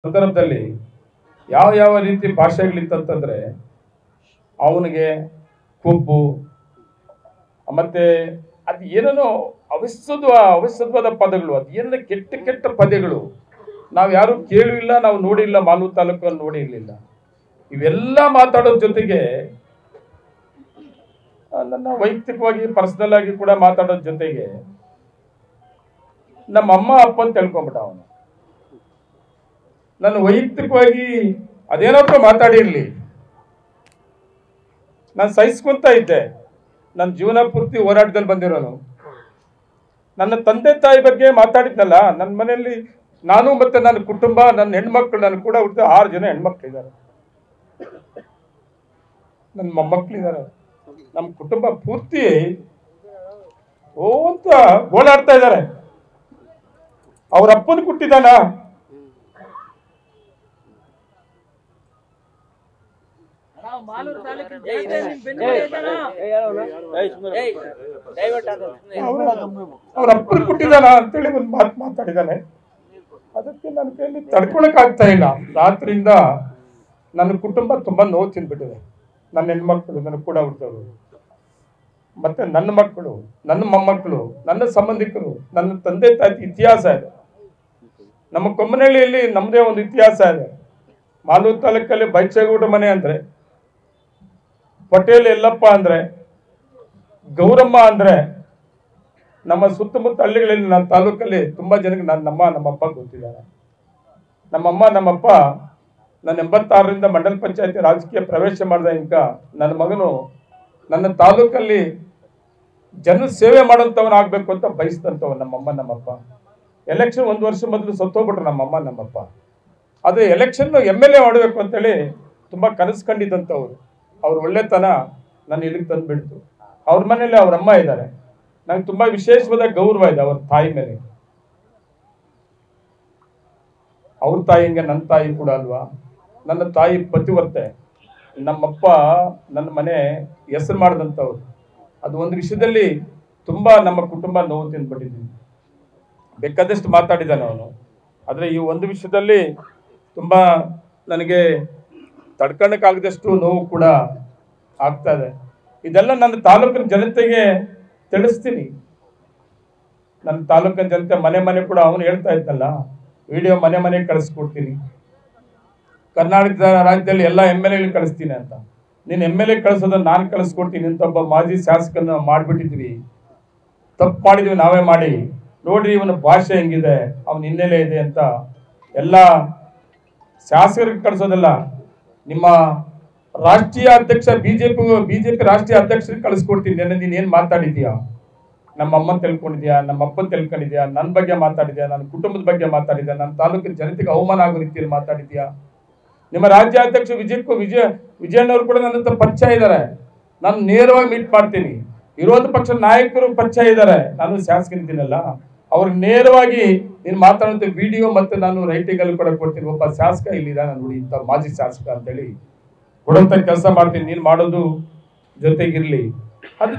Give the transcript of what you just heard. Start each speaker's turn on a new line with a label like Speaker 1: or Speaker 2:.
Speaker 1: ಸಂದರ್ಭದಲ್ಲಿ ಯಾವ ರೀತಿ ಭಾಷೆಗಳಿತ್ತಂತಂದ್ರೆ ಅವನಿಗೆ ಕೊಬ್ಬು ಮತ್ತೆ ಅದು ಏನೇನೋ ಅವಿಸದ್ವಾದ ಪದಗಳು, ಅದು ಏನೇನೋ ಕೆಟ್ಟ ಪದಗಳು ನಾವು ಯಾರು ಕೇಳಿಲ್ಲ, ನಾವು ನೋಡಿಲ್ಲ, ಮಾಲೂರು ತಾಲೂಕಲ್ಲಿ ನೋಡಿರಲಿಲ್ಲ. ಇವೆಲ್ಲ ಮಾತಾಡೋದ್ರ ಜೊತೆಗೆ ನನ್ನ ವೈಯಕ್ತಿಕವಾಗಿ ಪರ್ಸನಲ್ ಆಗಿ ಕೂಡ ಮಾತಾಡೋದ್ರ ಜೊತೆಗೆ ನಮ್ಮ ಅಮ್ಮ ಅಪ್ಪ ಅಂತ ತಿಳ್ಕೊಂಬಿಟ್ಟ ಅವನು. ನಾನು ವೈಯಕ್ತಿಕವಾಗಿ ಅದೇನಾದ್ರೂ ಮಾತಾಡಿರ್ಲಿ ನಾನು ಸಹಿಸ್ಕೊಂತ ಇದ್ದೆ. ನನ್ನ ಜೀವನ ಪೂರ್ತಿ ಹೋರಾಟದಲ್ಲಿ ಬಂದಿರೋನು. ನನ್ನ ತಂದೆ ತಾಯಿ ಬಗ್ಗೆ ಮಾತಾಡಿದ್ನಲ್ಲ, ನನ್ನ ಮನೆಯಲ್ಲಿ ನಾನು ಮತ್ತೆ ನನ್ನ ಕುಟುಂಬ, ನನ್ನ ಹೆಣ್ಮಕ್ಳು, ನನ್ನ ಕೂಡ ಹುಟ್ಟಿದ 6 ಜನ ಹೆಣ್ಮಕ್ಳಿದ್ದಾರೆ, ನನ್ನ ಮೊಮ್ಮಕ್ಳಿದ್ದಾರೆ. ನಮ್ಮ ಕುಟುಂಬ ಪೂರ್ತಿ ಅಂತ ಗೋಳಾಡ್ತಾ ಇದ್ದಾರೆ. ಅವ್ರ ಅಪ್ಪನ ಕೊಟ್ಟಿದ್ದಾನ, ಅವ್ರ ಅಪ್ಪನ ಕೊಟ್ಟಿದ್ದಾನ ಅಂತೇಳಿ ಒಂದು ಮಾತು ಮಾತಾಡಿದ್ದಾನೆ. ಅದಕ್ಕೆ ನನ್ನ ಕೈಯಲ್ಲಿ ತಡ್ಕೊಳಕ್ ಆಗ್ತಾ ಇಲ್ಲ. ರಾತ್ರಿಯಿಂದ ನನ್ನ ಕುಟುಂಬ ತುಂಬಾ ನೋವು ತಿಂದ್ಬಿಟ್ಟಿದೆ. ನನ್ನ ಹೆಣ್ಮಕ್ಳು, ನನ್ನ ಕೂಡ ಹುಟ್ಟಿದವರು, ಮತ್ತೆ ನನ್ನ ಮಕ್ಕಳು, ನನ್ನ ಮೊಮ್ಮಕ್ಕಳು, ನನ್ನ ಸಂಬಂಧಿಕರು, ನನ್ನ ತಂದೆ ತಾಯಿ ಇತಿಹಾಸ ಇದೆ. ನಮ್ಮ ಕೊಮ್ಮನಹಳ್ಳಿಯಲ್ಲಿ ನಮ್ಮದೇ ಒಂದು ಇತಿಹಾಸ ಇದೆ. ಮಾಲೂರು ತಾಲೂಕಲ್ಲಿ ಬೈಚೇಗೌಡ ಮನೆ ಅಂದ್ರೆ, ಪಟೇಲ್ ಎಲ್ಲಪ್ಪ ಅಂದ್ರೆ, ಗೌರಮ್ಮ ಅಂದ್ರೆ, ನಮ್ಮ ಸುತ್ತಮುತ್ತ ಹಳ್ಳಿಗಳಲ್ಲಿ ನನ್ನ ತಾಲೂಕಲ್ಲಿ ತುಂಬಾ ಜನಕ್ಕೆ ನಮ್ಮಪ್ಪ ಗೊತ್ತಿದ್ದಾರೆ. ನಮ್ಮಮ್ಮ ನಮ್ಮಪ್ಪ ನಾನು 86ರಿಂದ ಮಂಡಲ ಪಂಚಾಯತಿ ರಾಜಕೀಯ ಪ್ರವೇಶ ಮಾಡಿದ ಇಂಕ ನನ್ನ ಮಗನು ನನ್ನ ತಾಲೂಕಲ್ಲಿ ಜನ ಸೇವೆ ಮಾಡೋಂಥವನು ಆಗ್ಬೇಕು ಅಂತ ಬಯಸಿದಂಥವ್ ನಮ್ಮಮ್ಮ ನಮ್ಮಪ್ಪ. ಎಲೆಕ್ಷನ್ 1 ವರ್ಷ ಮೊದಲು ಸತ್ತೋಗ್ಬಿಟ್ರು ನಮ್ಮಮ್ಮ ನಮ್ಮಪ್ಪ. ಅದು ಎಲೆಕ್ಷನ್ MLA ಮಾಡಬೇಕು ಅಂತೇಳಿ ತುಂಬಾ ಕನಸು ಕಂಡಿದ್ದಂಥವ್ರು. ಅವ್ರ ಒಳ್ಳೆತನ ನಾನು ಇಲ್ಲಿಗೆ ತಂದುಬಿಡ್ತು. ಅವ್ರ ಮನೇಲಿ ಅವ್ರ ಅಮ್ಮ ಇದ್ದಾರೆ. ನಂಗೆ ತುಂಬಾ ವಿಶೇಷವಾದ ಗೌರವ ಇದೆ ಅವ್ರ ತಾಯಿ ಮೇಲೆ. ಅವ್ರ ತಾಯಿ ಹಿಂಗೆ ನನ್ನ ತಾಯಿ ಕೂಡ ಅಲ್ವಾ. ನನ್ನ ತಾಯಿ ಪತಿವರ್ತೆ, ನಮ್ಮಪ್ಪ ನನ್ನ ಮನೆ ಹೆಸರು ಮಾಡಿದಂಥವ್ರು. ಅದು ಒಂದು ವಿಷಯದಲ್ಲಿ ತುಂಬಾ ನಮ್ಮ ಕುಟುಂಬ ನೋವು ತಿಂದ್ಬಿಟ್ಟಿದ್ವಿ. ಬೇಕಾದಷ್ಟು ಮಾತಾಡಿದ್ದಾನೆ ಅವನು. ಆದರೆ ಈ ಒಂದು ವಿಷಯದಲ್ಲಿ ತುಂಬಾ ನನಗೆ ತಡ್ಕೊಳ್ಳಕ್ಕಾಗದಷ್ಟು ನೋವು ಕೂಡ ಆಗ್ತಾ ಇದೆ. ಇದೆಲ್ಲ ನನ್ನ ತಾಲೂಕಿನ ಜನತೆಗೆ ತಿಳಿಸ್ತೀನಿ. ನನ್ನ ತಾಲೂಕಿನ ಜನತೆ ಮನೆ ಕೂಡ ಅವನು ಹೇಳ್ತಾ ಇದ್ನಲ್ಲ, ವಿಡಿಯೋ ಮನೆ ಕಳಿಸ್ಕೊಡ್ತೀನಿ, ಕರ್ನಾಟಕ ರಾಜ್ಯದಲ್ಲಿ ಎಲ್ಲ MLA ಕಳಿಸ್ತೀನಿ ಅಂತ. ನೀನು MLA ಕಳಿಸೋದನ್ನ ನಾನು ಕಳಿಸ್ಕೊಡ್ತೀನಿ ಅಂತ ಒಬ್ಬ ಮಾಜಿ ಶಾಸಕನ ಮಾಡಿಬಿಟ್ಟಿದ್ವಿ. ತಪ್ಪು ಮಾಡಿದ್ವಿ ನಾವೇ ಮಾಡಿ. ನೋಡ್ರಿ ಇವನ ಭಾಷೆ ಹೆಂಗಿದೆ, ಅವನ ಹಿನ್ನೆಲೆ ಇದೆ ಅಂತ ಎಲ್ಲ ಶಾಸಕರಿಗೆ ಕಳಿಸೋದಲ್ಲ, ನಿಮ್ಮ ರಾಷ್ಟ್ರೀಯ ಅಧ್ಯಕ್ಷ ಬಿಜೆಪಿ ರಾಷ್ಟ್ರೀಯ ಅಧ್ಯಕ್ಷರಿಗೆ ಕಳಿಸ್ಕೊಡ್ತೀನಿ. ನೀನು ಏನು ಮಾತಾಡಿದ್ಯಾ, ನಮ್ಮ ಅಮ್ಮನ ತಿಳ್ಕೊಂಡಿದ್ಯಾ, ನಮ್ಮ ಅಪ್ಪನ ತಿಳ್ಕೊಂಡಿದ್ಯಾ, ನನ್ನ ಬಗ್ಗೆ ಮಾತಾಡಿದ್ಯಾ, ನನ್ನ ಕುಟುಂಬದ ಬಗ್ಗೆ ಮಾತಾಡಿದ್ಯಾ, ನನ್ನ ತಾಲೂಕಿನ ಜನತೆಗೆ ಅವಮಾನ ಆಗೋ ರೀತಿಯಲ್ಲಿ ಮಾತಾಡಿದ್ಯಾ. ನಿಮ್ಮ ರಾಜ್ಯಾಧ್ಯಕ್ಷ ವಿಜಯಣ್ಣವರು ಕೂಡ ನನ್ನ ಹತ್ರ ಪರಿಚಯ ಇದ್ದಾರೆ. ನಾನು ನೇರವಾಗಿ ಮೀಟ್ ಮಾಡ್ತೀನಿ. ವಿರೋಧ ಪಕ್ಷ ನಾಯಕರು ಪರಿಚಯ ಇದ್ದಾರೆ. ನಾನು ಶಾಸಕನಿದ್ದೀನಲ್ಲ, ಅವ್ರಿಗೆ ನೇರವಾಗಿ ನೀನು ಮಾತಾಡೋಂಥ ವಿಡಿಯೋ ಮತ್ತೆ ನಾನು ರೈಟಿಂಗಲ್ಲಿ ಕೂಡ ಕೊಡ್ತೀನಿ. ಒಬ್ಬ ಶಾಸಕ ಇಲ್ಲಿದೆ, ನಾನು ನೋಡಿ ಇಂಥ ಮಾಜಿ ಶಾಸಕ ಅಂತೇಳಿ ಕೊಡೋಂಥ ಕೆಲಸ ಮಾಡ್ತೀನಿ. ನೀನು ಮಾಡೋದು ಜೊತೆಗಿರ್ಲಿ. ಅದು